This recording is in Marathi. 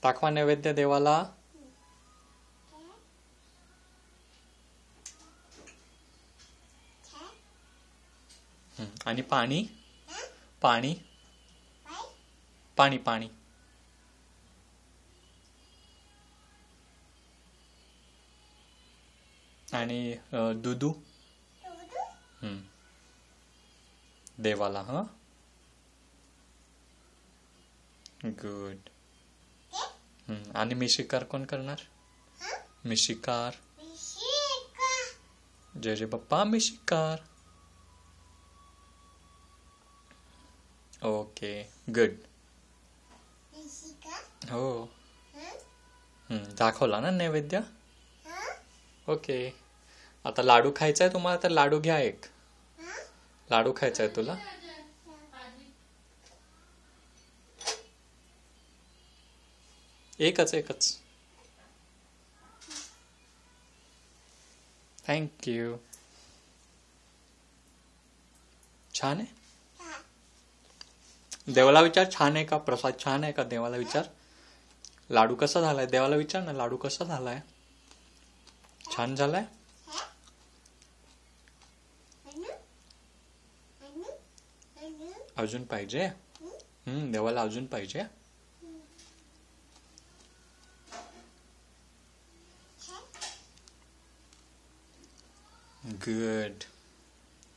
दाखवा नैवेद्य देवाला. आणि पाणी पाणी पाणी पाणी आणि दुधू देवाला. हा गुड. आणि मिशिकार कोण करणार? मिशिकार. जय जय बाप्पा मिशिकार. Okay good. हो दाखवला ना नैवेद्य. ओके आता लाडू खायचा आहे तुम्हाला तर लाडू घ्या. एक लाडू खायचा आहे तुला. एकच एकच. थँक्यू. छान आहे. देवाला विचार छान आहे का प्रसाद. छान आहे का देवाला विचार. लाडू कसा झालाय देवाला विचार ना. लाडू कसा झालाय. छान झालाय. अजून पाहिजे. देवाला अजून पाहिजे. गुड.